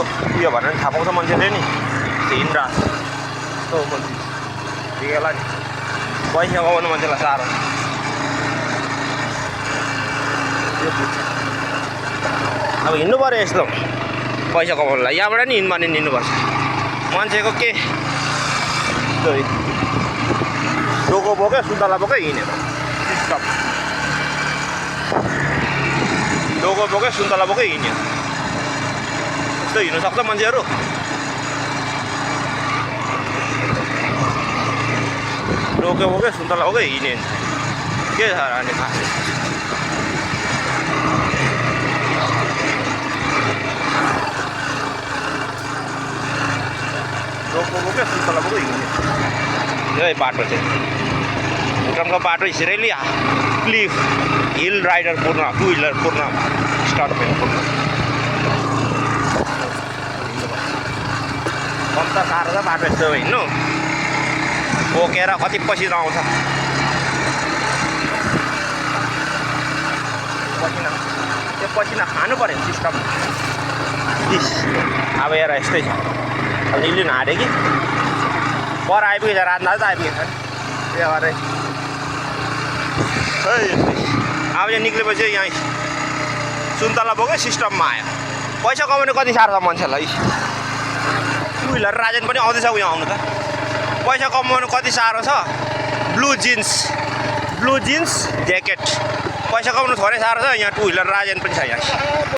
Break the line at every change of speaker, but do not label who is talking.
उयो भनेर थाहा पाउँछ मान्छेले नि हिँडिरहेको छ मान्छे ठिकैला नि पैसा कमाउनु मान्छेलाई साह्रो अब हिँड्नु पऱ्यो यस्तो पैसा कमाउनुलाई यहाँबाट नि हिँड्नु भने हिँड्नुपर्छ मान्छेको के डोको बोक्यो सुन्तला बोक्यो हिँड्यो सिस्टम डोको बोक्यो सुन्तला बोक्यो हिँड्यो यस्तो हिँड्नु सक्छ मान्छेहरू डोको बोक्यो सुन्तला बोक्यो हिँड्यो के छ अनि खास डोको बोक्यो सुन्तला बोक्यो हिँड्यो यही बाटो चाहिँ भुटानको बाटो सिरैली क्लिफ हिल राइडर पूर्ण 2 व्हिलर पूर्ण स्टार्ट भयो पूर्ण कम त साह्रो छ बाटो यस्तो हिँड्नु बोकेर कति पसिना आउँछ पसिना त्यो पसिना खानु पऱ्यो नि सिस्टम अब हेर यस्तै छ अब इल्ली नहाट्यो कि पर आइपुगेछ रातमा त आइपुगेछ त्यो भएर अब यहाँ निक्लेपछि यहाँ सुन्तला बोक्यो सिस्टममा आयो पैसा कमाउनु कति साह्रो छ मान्छेलाई 2 व्हिलर राजन पनि आउँदैछ उयो आउनु त पैसा कमाउनु कति साह्रो छ ब्लू जिन्स ज्याकेट पैसा कमाउनु थोरै साह्रो छ यहाँ 2 व्हिलर राजन पनि छ यहाँ